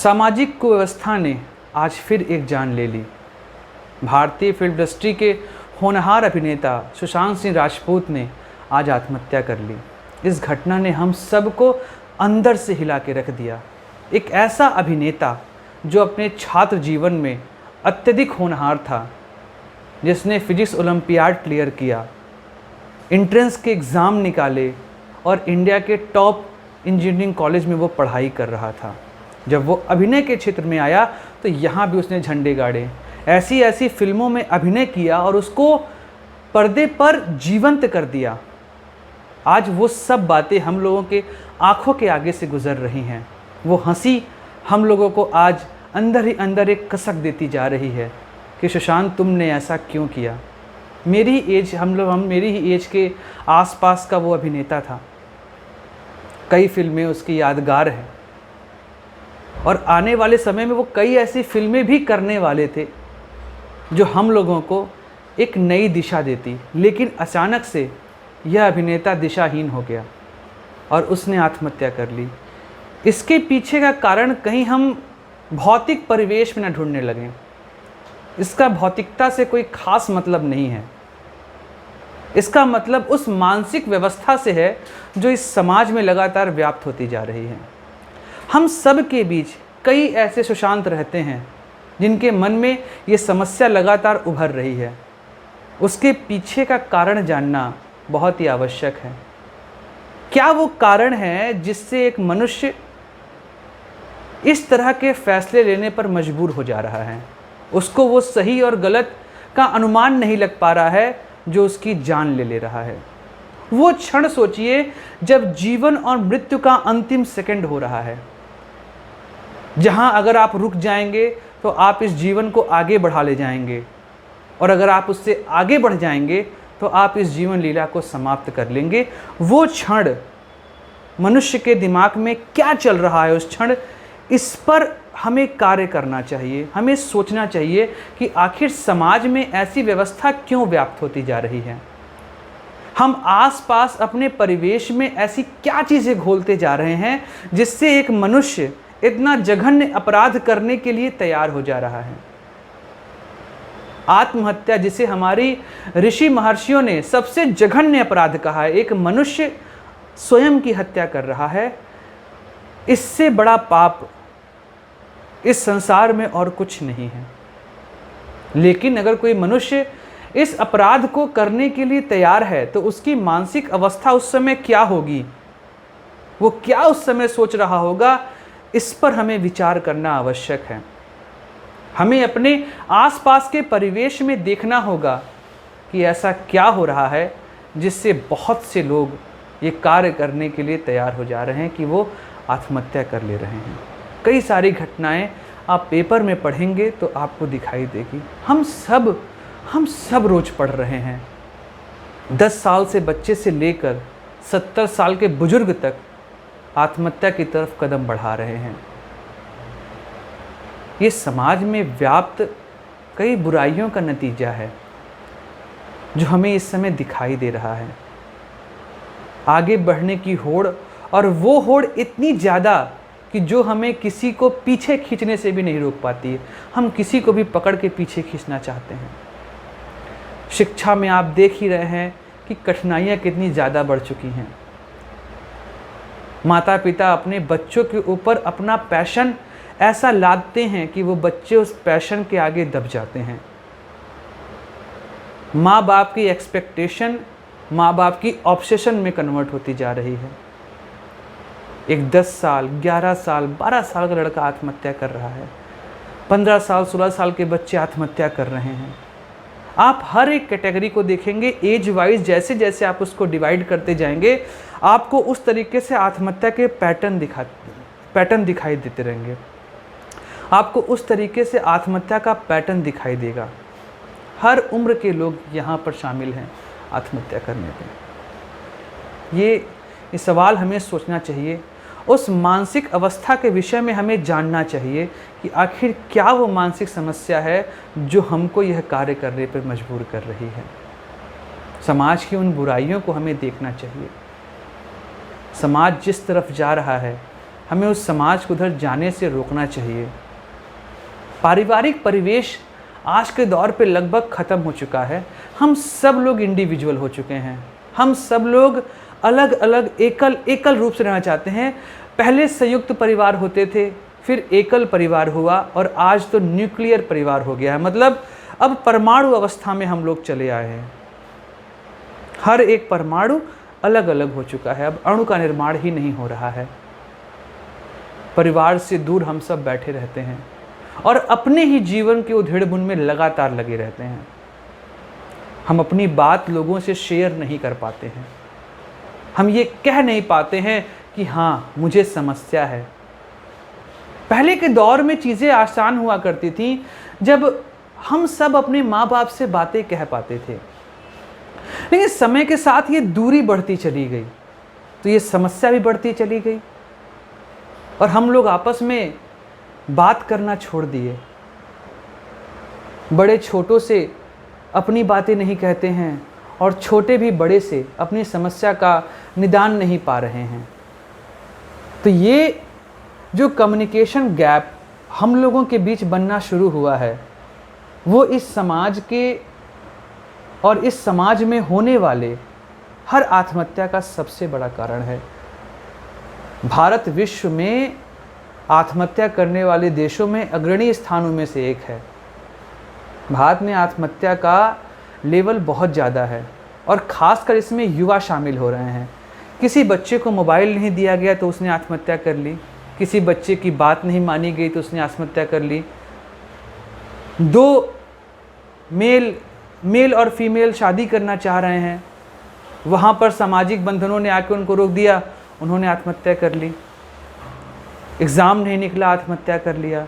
सामाजिक कुव्यवस्था ने आज फिर एक जान ले ली। भारतीय फिल्म इंडस्ट्री के होनहार अभिनेता सुशांत सिंह राजपूत ने आज आत्महत्या कर ली। इस घटना ने हम सबको अंदर से हिला के रख दिया। एक ऐसा अभिनेता जो अपने छात्र जीवन में अत्यधिक होनहार था, जिसने फिजिक्स ओलंपियाड क्लियर किया, एंट्रेंस के एग्ज़ाम निकाले और इंडिया के टॉप इंजीनियरिंग कॉलेज में वो पढ़ाई कर रहा था। जब वो अभिनय के क्षेत्र में आया तो यहाँ भी उसने झंडे गाड़े, ऐसी ऐसी फिल्मों में अभिनय किया और उसको पर्दे पर जीवंत कर दिया। आज वो सब बातें हम लोगों के आंखों के आगे से गुजर रही हैं। वो हंसी हम लोगों को आज अंदर ही अंदर एक कसक देती जा रही है कि सुशांत, तुमने ऐसा क्यों किया। मेरी ही एज के आसपास का वो अभिनेता था। कई फिल्में उसकी यादगार हैं और आने वाले समय में वो कई ऐसी फिल्में भी करने वाले थे जो हम लोगों को एक नई दिशा देती। लेकिन अचानक से यह अभिनेता दिशाहीन हो गया और उसने आत्महत्या कर ली। इसके पीछे का कारण कहीं हम भौतिक परिवेश में न ढूंढने लगें। इसका भौतिकता से कोई खास मतलब नहीं है। इसका मतलब उस मानसिक व्यवस्था से है जो इस समाज में लगातार व्याप्त होती जा रही है। हम सब के बीच कई ऐसे सुशांत रहते हैं जिनके मन में ये समस्या लगातार उभर रही है। उसके पीछे का कारण जानना बहुत ही आवश्यक है। क्या वो कारण है जिससे एक मनुष्य इस तरह के फैसले लेने पर मजबूर हो जा रहा है? उसको वो सही और गलत का अनुमान नहीं लग पा रहा है जो उसकी जान ले रहा है। वो क्षण सोचिए जब जीवन और मृत्यु का अंतिम सेकंड हो रहा है, जहां अगर आप रुक जाएंगे तो आप इस जीवन को आगे बढ़ा ले जाएंगे और अगर आप उससे आगे बढ़ जाएंगे तो आप इस जीवन लीला को समाप्त कर लेंगे। वो क्षण मनुष्य के दिमाग में क्या चल रहा है उस क्षण, इस पर हमें कार्य करना चाहिए। हमें सोचना चाहिए कि आखिर समाज में ऐसी व्यवस्था क्यों व्याप्त होती जा रही है। हम आसपास अपने परिवेश में ऐसी क्या चीज़ें घोलते जा रहे हैं जिससे एक मनुष्य इतना जघन्य अपराध करने के लिए तैयार हो जा रहा है। आत्महत्या, जिसे हमारी ऋषि महर्षियों ने सबसे जघन्य अपराध कहा है, एक मनुष्य स्वयं की हत्या कर रहा है, इससे बड़ा पाप इस संसार में और कुछ नहीं है। लेकिन अगर कोई मनुष्य इस अपराध को करने के लिए तैयार है तो उसकी मानसिक अवस्था उस समय क्या होगी, वो क्या उस समय सोच रहा होगा, इस पर हमें विचार करना आवश्यक है। हमें अपने आसपास के परिवेश में देखना होगा कि ऐसा क्या हो रहा है जिससे बहुत से लोग ये कार्य करने के लिए तैयार हो जा रहे हैं कि वो आत्महत्या कर ले रहे हैं। कई सारी घटनाएं आप पेपर में पढ़ेंगे तो आपको दिखाई देगी। हम सब रोज पढ़ रहे हैं। 10 साल से बच्चे से लेकर 70 साल के बुजुर्ग तक आत्महत्या की तरफ कदम बढ़ा रहे हैं। ये समाज में व्याप्त कई बुराइयों का नतीजा है जो हमें इस समय दिखाई दे रहा है। आगे बढ़ने की होड़, और वो होड़ इतनी ज़्यादा कि जो हमें किसी को पीछे खींचने से भी नहीं रोक पाती है। हम किसी को भी पकड़ के पीछे खींचना चाहते हैं। शिक्षा में आप देख ही रहे हैं कि कठिनाइयाँ कितनी ज़्यादा बढ़ चुकी हैं। माता पिता अपने बच्चों के ऊपर अपना पैशन ऐसा लादते हैं कि वो बच्चे उस पैशन के आगे दब जाते हैं। माँ बाप की एक्सपेक्टेशन माँ बाप की ऑब्सेशन में कन्वर्ट होती जा रही है। एक 10 साल, 11 साल, 12 साल का लड़का आत्महत्या कर रहा है। 15 साल, 16 साल के बच्चे आत्महत्या कर रहे हैं। आप हर एक कैटेगरी को देखेंगे एज वाइज, जैसे जैसे आप उसको डिवाइड करते जाएंगे आपको उस तरीके से आत्महत्या के पैटर्न दिखाई देते रहेंगे। आपको उस तरीके से आत्महत्या का पैटर्न दिखाई देगा। हर उम्र के लोग यहाँ पर शामिल हैं आत्महत्या करने पे। ये सवाल हमें सोचना चाहिए। उस मानसिक अवस्था के विषय में हमें जानना चाहिए कि आखिर क्या वो मानसिक समस्या है जो हमको यह कार्य करने पर मजबूर कर रही है। समाज की उन बुराइयों को हमें देखना चाहिए। समाज जिस तरफ जा रहा है हमें उस समाज को उधर जाने से रोकना चाहिए। पारिवारिक परिवेश आज के दौर पे लगभग ख़त्म हो चुका है। हम सब लोग इंडिविजुअल हो चुके हैं। हम सब लोग अलग अलग एकल रूप से रहना चाहते हैं। पहले संयुक्त परिवार होते थे, फिर एकल परिवार हुआ और आज तो न्यूक्लियर परिवार हो गया है। मतलब अब परमाणु अवस्था में हम लोग चले आए हैं। हर एक परमाणु अलग अलग हो चुका है। अब अणु का निर्माण ही नहीं हो रहा है। परिवार से दूर हम सब बैठे रहते हैं और अपने ही जीवन के उधेड़-बुन में लगातार लगे रहते हैं। हम अपनी बात लोगों से शेयर नहीं कर पाते हैं। हम ये कह नहीं पाते हैं कि हाँ, मुझे समस्या है। पहले के दौर में चीज़ें आसान हुआ करती थी जब हम सब अपने माँ बाप से बातें कह पाते थे। लेकिन समय के साथ ये दूरी बढ़ती चली गई, तो ये समस्या भी बढ़ती चली गई और हम लोग आपस में बात करना छोड़ दिए। बड़े छोटों से अपनी बातें नहीं कहते हैं और छोटे भी बड़े से अपनी समस्या का निदान नहीं पा रहे हैं। तो ये जो कम्युनिकेशन गैप हम लोगों के बीच बनना शुरू हुआ है, वो इस समाज के और इस समाज में होने वाले हर आत्महत्या का सबसे बड़ा कारण है। भारत विश्व में आत्महत्या करने वाले देशों में अग्रणी स्थानों में से एक है। भारत में आत्महत्या का लेवल बहुत ज़्यादा है और ख़ासकर इसमें युवा शामिल हो रहे हैं। किसी बच्चे को मोबाइल नहीं दिया गया तो उसने आत्महत्या कर ली। किसी बच्चे की बात नहीं मानी गई तो उसने आत्महत्या कर ली। दो मेल और फीमेल शादी करना चाह रहे हैं, वहाँ पर सामाजिक बंधनों ने आकर उनको रोक दिया, उन्होंने आत्महत्या कर ली। एग्ज़ाम नहीं निकला, आत्महत्या कर लिया।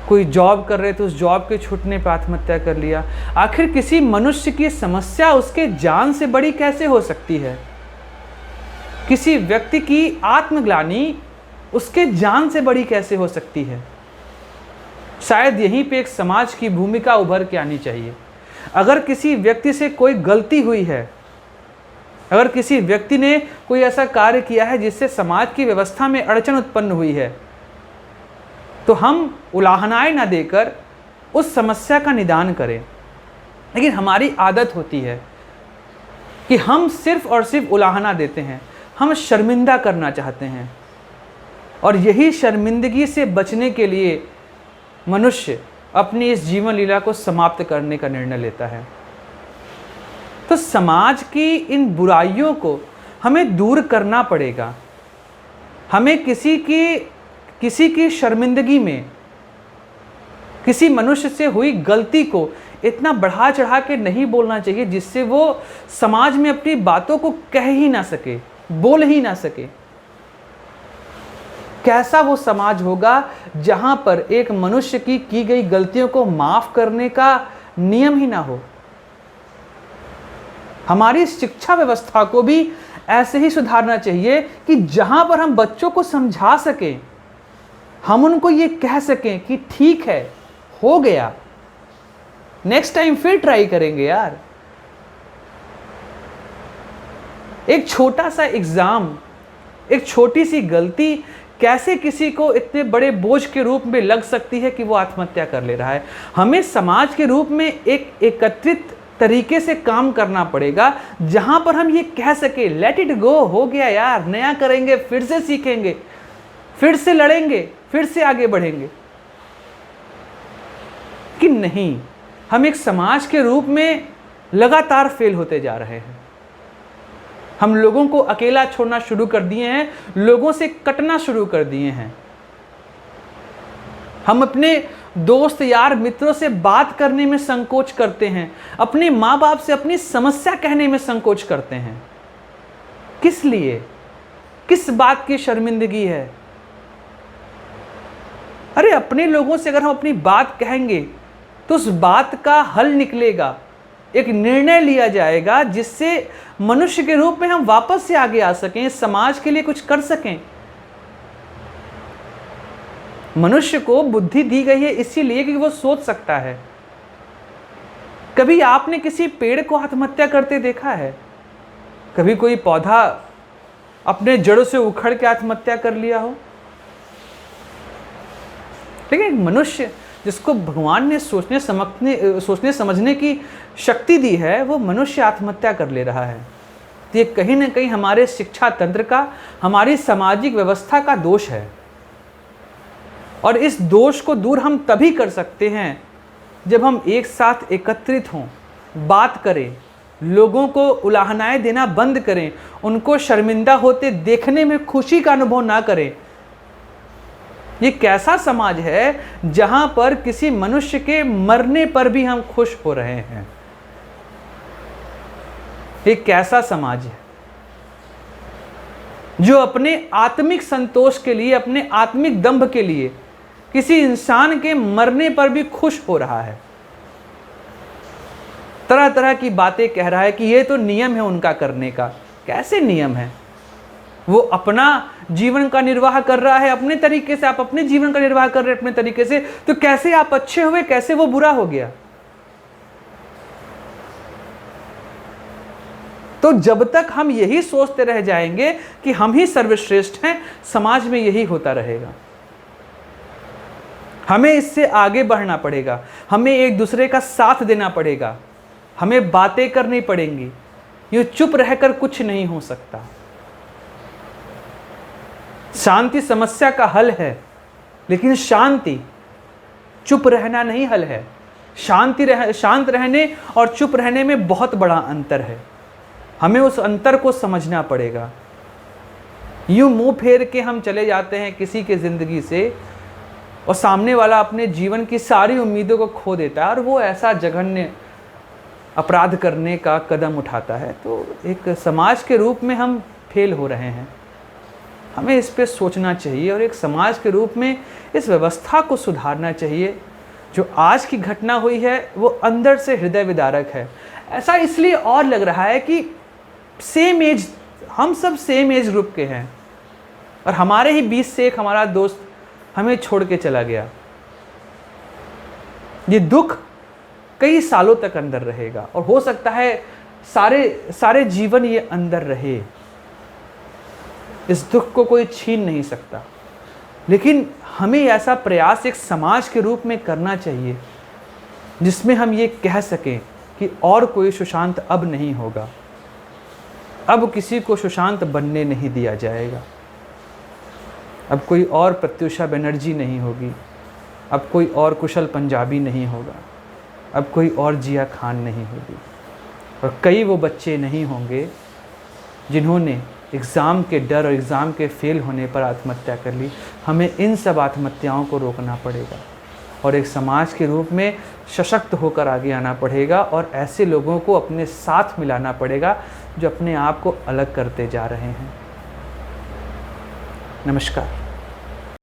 कोई जॉब कर रहे थे, उस जॉब के छूटने पर आत्महत्या कर लिया। आखिर किसी मनुष्य की समस्या उसके जान से बड़ी कैसे हो सकती है? किसी व्यक्ति की आत्मग्लानि उसके जान से बड़ी कैसे हो सकती है? शायद यहीं पे एक समाज की भूमिका उभर के आनी चाहिए। अगर किसी व्यक्ति से कोई गलती हुई है, अगर किसी व्यक्ति ने कोई ऐसा कार्य किया है जिससे समाज की व्यवस्था में अड़चन उत्पन्न हुई है, तो हम उलाहनाएं ना देकर उस समस्या का निदान करें। लेकिन हमारी आदत होती है कि हम सिर्फ और सिर्फ उलाहना देते हैं, हम शर्मिंदा करना चाहते हैं और यही शर्मिंदगी से बचने के लिए मनुष्य अपनी इस जीवन लीला को समाप्त करने का निर्णय लेता है। तो समाज की इन बुराइयों को हमें दूर करना पड़ेगा। हमें किसी की शर्मिंदगी में, किसी मनुष्य से हुई गलती को इतना बढ़ा चढ़ा के नहीं बोलना चाहिए जिससे वो समाज में अपनी बातों को कह ही ना सके, बोल ही ना सके। कैसा वो समाज होगा जहां पर एक मनुष्य की गई गलतियों को माफ करने का नियम ही ना हो। हमारी शिक्षा व्यवस्था को भी ऐसे ही सुधारना चाहिए कि जहां पर हम बच्चों को समझा सकें, हम उनको ये कह सकें कि ठीक है, हो गया, नेक्स्ट टाइम फिर ट्राई करेंगे यार। एक छोटा सा एग्जाम, एक छोटी सी गलती कैसे किसी को इतने बड़े बोझ के रूप में लग सकती है कि वो आत्महत्या कर ले रहा है। हमें समाज के रूप में एक एकत्रित तरीके से काम करना पड़ेगा जहां पर हम ये कह सके, लेट इट गो, हो गया यार, नया करेंगे, फिर से सीखेंगे, फिर से लड़ेंगे, फिर से आगे बढ़ेंगे। कि नहीं, हम एक समाज के रूप में लगातार फेल होते जा रहे हैं। हम लोगों को अकेला छोड़ना शुरू कर दिए हैं, लोगों से कटना शुरू कर दिए हैं। हम अपने दोस्त यार मित्रों से बात करने में संकोच करते हैं, अपने माँ बाप से अपनी समस्या कहने में संकोच करते हैं। किस लिए? किस बात की शर्मिंदगी है? अरे अपने लोगों से अगर हम अपनी बात कहेंगे तो उस बात का हल निकलेगा, एक निर्णय लिया जाएगा जिससे मनुष्य के रूप में हम वापस से आगे आ सकें, समाज के लिए कुछ कर सकें। मनुष्य को बुद्धि दी गई है इसीलिए कि वो सोच सकता है। कभी आपने किसी पेड़ को आत्महत्या करते देखा है? कभी कोई पौधा अपने जड़ों से उखड़ के आत्महत्या कर लिया हो। लेकिन मनुष्य जिसको भगवान ने सोचने समझने की शक्ति दी है, वो मनुष्य आत्महत्या कर ले रहा है। तो ये कहीं ना कहीं हमारे शिक्षा तंत्र का, हमारी सामाजिक व्यवस्था का दोष है। और इस दोष को दूर हम तभी कर सकते हैं जब हम एक साथ एकत्रित हों, बात करें, लोगों को उलाहनाएं देना बंद करें, उनको शर्मिंदा होते देखने में खुशी का अनुभव ना करें। ये कैसा समाज है जहां पर किसी मनुष्य के मरने पर भी हम खुश हो रहे हैं? ये कैसा समाज है जो अपने आत्मिक संतोष के लिए, अपने आत्मिक दंभ के लिए किसी इंसान के मरने पर भी खुश हो रहा है, तरह तरह की बातें कह रहा है कि ये तो नियम है उनका करने का। कैसे नियम है? वो अपना जीवन का निर्वाह कर रहा है अपने तरीके से, आप अपने जीवन का निर्वाह कर रहे हैं अपने तरीके से, तो कैसे आप अच्छे हुए, कैसे वो बुरा हो गया? तो जब तक हम यही सोचते रह जाएंगे कि हम ही सर्वश्रेष्ठ हैं, समाज में यही होता रहेगा। हमें इससे आगे बढ़ना पड़ेगा, हमें एक दूसरे का साथ देना पड़ेगा, हमें बातें करनी पड़ेंगी। यूं चुप रहकर कुछ नहीं हो सकता। शांति समस्या का हल है, लेकिन शांति, चुप रहना नहीं हल है। शांत रहने और चुप रहने में बहुत बड़ा अंतर है। हमें उस अंतर को समझना पड़ेगा। यूं मुंह फेर के हम चले जाते हैं किसी के जिंदगी से, और सामने वाला अपने जीवन की सारी उम्मीदों को खो देता है और वो ऐसा जघन्य अपराध करने का कदम उठाता है, तो एक समाज के रूप में हम फेल हो रहे हैं। हमें इस पे सोचना चाहिए और एक समाज के रूप में इस व्यवस्था को सुधारना चाहिए। जो आज की घटना हुई है वो अंदर से हृदय विदारक है। ऐसा इसलिए और लग रहा है कि हम सब सेम एज ग्रुप के हैं और हमारे ही बीच से एक हमारा दोस्त हमें छोड़ के चला गया। ये दुख कई सालों तक अंदर रहेगा और हो सकता है सारे जीवन ये अंदर रहे। इस दुख को कोई छीन नहीं सकता, लेकिन हमें ऐसा प्रयास एक समाज के रूप में करना चाहिए जिसमें हम ये कह सकें कि और कोई सुशांत अब नहीं होगा, अब किसी को सुशांत बनने नहीं दिया जाएगा, अब कोई और प्रत्युषा बनर्जी नहीं होगी, अब कोई और कुशल पंजाबी नहीं होगा, अब कोई और जिया खान नहीं होगी, और कई वो बच्चे नहीं होंगे जिन्होंने एग्ज़ाम के डर और एग्ज़ाम के फेल होने पर आत्महत्या कर ली। हमें इन सब आत्महत्याओं को रोकना पड़ेगा और एक समाज के रूप में सशक्त होकर आगे आना पड़ेगा और ऐसे लोगों को अपने साथ मिलाना पड़ेगा जो अपने आप को अलग करते जा रहे हैं। नमस्कार।